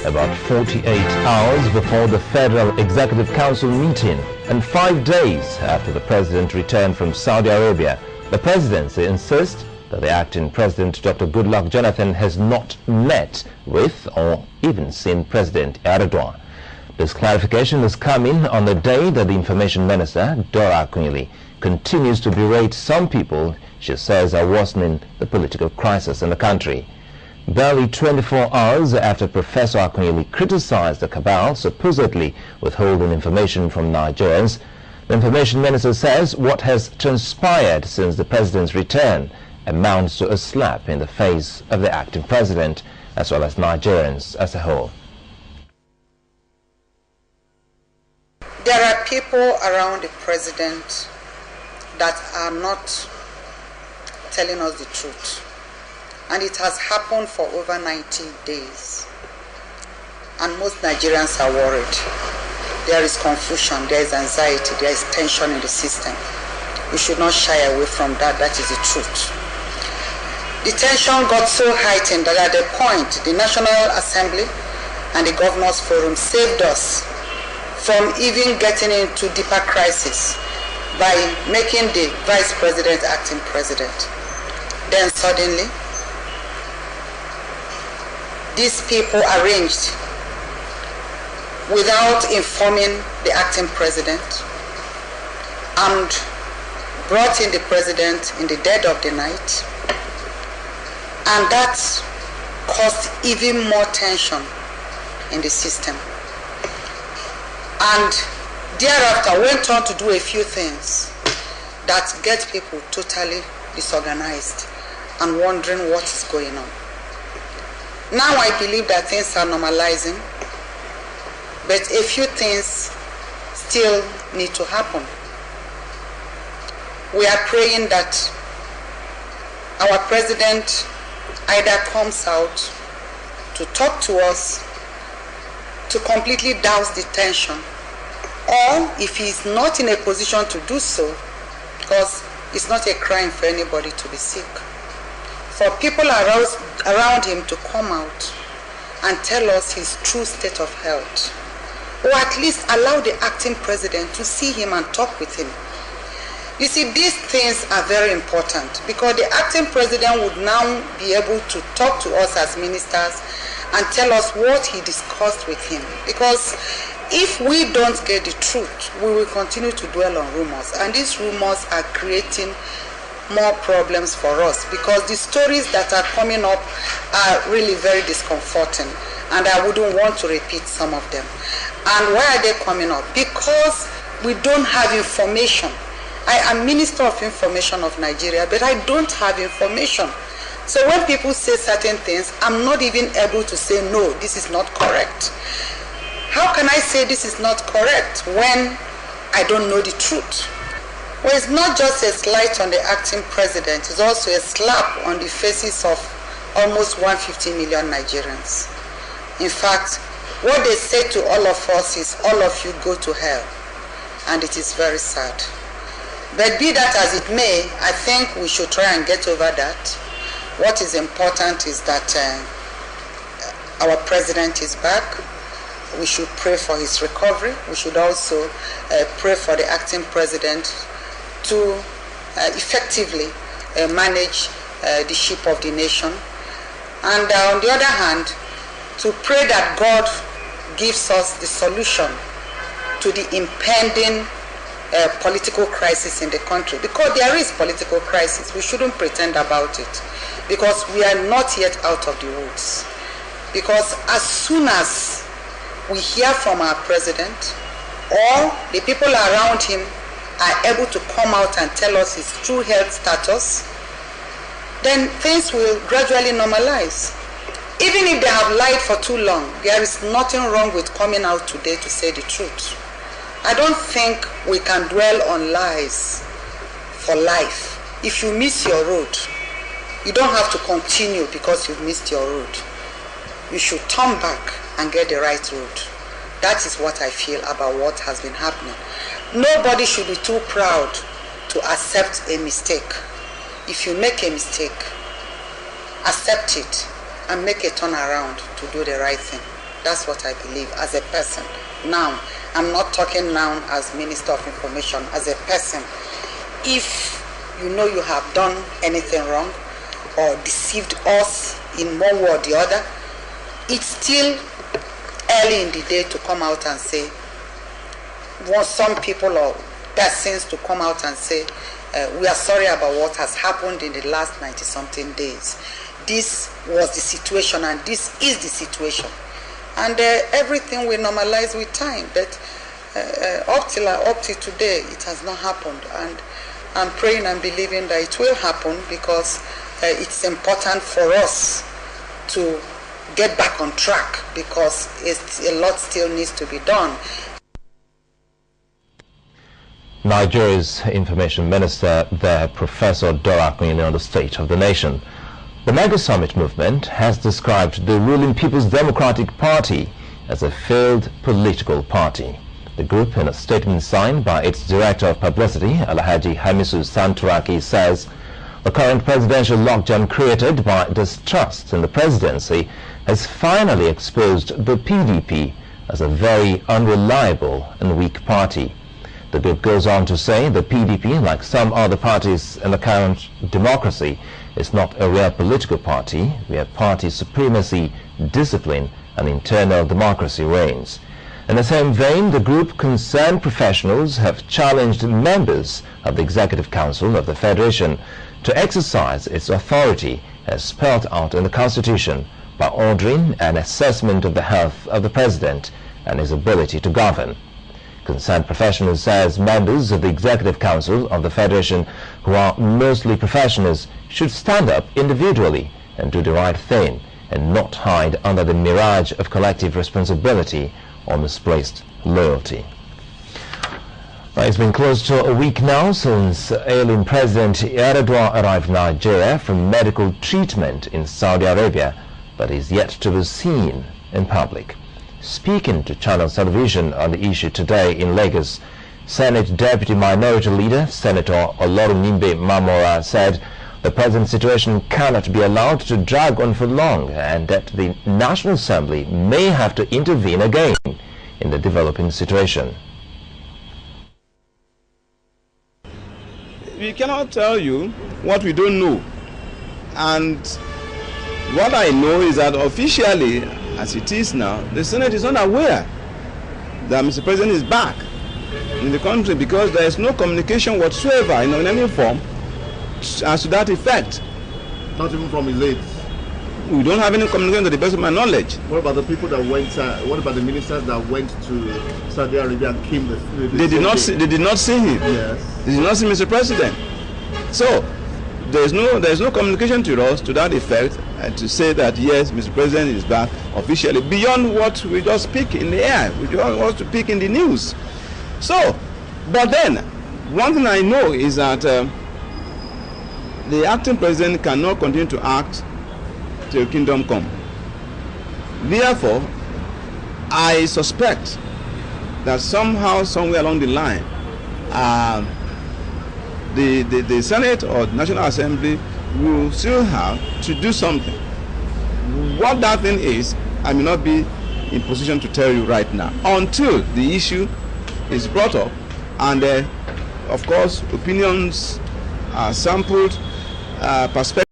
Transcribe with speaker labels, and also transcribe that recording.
Speaker 1: about 48 hours before the Federal Executive Council meeting and 5 days after the president returned from Saudi Arabia. The presidency insists that the acting president, Dr. Goodluck Jonathan, has not met with or even seen President Yar'Adua. This clarification is coming on the day that the Information Minister, Dora Akunyili, continues to berate some people she says are worsening the political crisis in the country. Barely 24 hours after Professor Akunyili criticized the cabal supposedly withholding information from Nigerians, the Information Minister says what has transpired since the president's return amounts to a slap in the face of the acting president as well as Nigerians as a whole.
Speaker 2: There are people around the president that are not telling us the truth. And it has happened for over 90 days. And most Nigerians are worried. There is confusion, there is anxiety, there is tension in the system. We should not shy away from that. That is the truth. The tension got so heightened that at a point, the National Assembly and the Governors Forum saved us from even getting into deeper crisis by making the Vice President acting president. Then suddenly, these people arranged without informing the acting president and brought in the president in the dead of the night, and that caused even more tension in the system. And thereafter went on to do a few things that get people totally disorganized and wondering what is going on. Now I believe that things are normalizing, but a few things still need to happen. We are praying that our president either comes out to talk to us, to completely douse the tension, or if he is not in a position to do so, because it's not a crime for anybody to be sick, for people around him to come out and tell us his true state of health, or at least allow the acting president to see him and talk with him. You see, these things are very important because the acting president would now be able to talk to us as ministers and tell us what he discussed with him. Because if we don't get the truth, we will continue to dwell on rumors, and these rumors are creating more problems for us because the stories that are coming up are really very discomforting, and I wouldn't want to repeat some of them. And why are they coming up? Because we don't have information. I am Minister of Information of Nigeria, but I don't have information. So when people say certain things, I'm not even able to say, no, this is not correct. How can I say this is not correct when I don't know the truth? Well, it's not just a slight on the acting president, it's also a slap on the faces of almost 150 million Nigerians. In fact, what they say to all of us is, all of you go to hell. And it is very sad. But be that as it may, I think we should try and get over that. What is important is that our president is back. We should pray for his recovery. We should also pray for the acting president to effectively manage the ship of the nation. And on the other hand, to pray that God gives us the solution to the impending political crisis in the country. Because there is political crisis. We shouldn't pretend about it. Because we are not yet out of the woods. Because as soon as we hear from our president, or the people around him are able to come out and tell us his true health status, then things will gradually normalize. Even if they have lied for too long, there is nothing wrong with coming out today to say the truth. I don't think we can dwell on lies for life. If you miss your road, you don't have to continue because you've missed your road. You should turn back and get the right road. That is what I feel about what has been happening. Nobody should be too proud to accept a mistake. If you make a mistake, accept it and make a turnaround to do the right thing. That's what I believe as a person. Now, I'm not talking now as Minister of Information, as a person. If you know you have done anything wrong or deceived us in one way or the other, it's still early in the day to come out and say, want some people or persons to come out and say, we are sorry about what has happened in the last 90-something days. This was the situation and this is the situation. And everything will normalize with time. But up till today, it has not happened. And I'm praying and believing that it will happen because it's important for us to get back on track because a lot still needs to be done.
Speaker 1: Nigeria's Information Minister there, Professor Dora Akunyili, on the state of the nation. The Mega Summit movement has described the ruling People's Democratic Party as a failed political party. The group, in a statement signed by its Director of Publicity, Alhaji Hamisu Santuraki, says the current presidential logjam created by distrust in the presidency has finally exposed the PDP as a very unreliable and weak party. The group goes on to say the PDP, like some other parties in the current democracy, is not a real political party where party supremacy, discipline and internal democracy reigns. In the same vein, the group concerned professionals have challenged members of the Executive Council of the Federation to exercise its authority as spelled out in the Constitution by ordering an assessment of the health of the President and his ability to govern. Concerned professionals says members of the Executive Council of the Federation, who are mostly professionals, should stand up individually and do the right thing and not hide under the mirage of collective responsibility or misplaced loyalty. Now, it's been close to a week now since ailing President Yar'Adua arrived in Nigeria from medical treatment in Saudi Arabia, but is yet to be seen in public. Speaking to Channels Television on the issue today in Lagos, Senate Deputy Minority Leader Senator Olorunimbe Mamora said the present situation cannot be allowed to drag on for long and that the National Assembly may have to intervene again in the developing situation.
Speaker 3: We cannot tell you what we don't know, and what I know is that officially, as it is now, the Senate is not aware that Mr. President is back in the country because there is no communication whatsoever in any form as to that effect.
Speaker 4: Not even from his aides?
Speaker 3: We don't have any communication to the best of my knowledge.
Speaker 4: What about the people that went, what about the ministers that went to Saudi Arabia and came
Speaker 3: They did not see him.
Speaker 4: Yes.
Speaker 3: They did not see Mr. President. So there is no communication to us to that effect to say that yes, Mr. President is back officially beyond what we just speak in the air. We just want to speak in the news. So, but then one thing I know is that the acting president cannot continue to act till kingdom come. Therefore, I suspect that somehow, somewhere along the line, the Senate or the National Assembly will still have to do something. What that thing is, I may not be in position to tell you right now until the issue is brought up and of course opinions are sampled, perspectives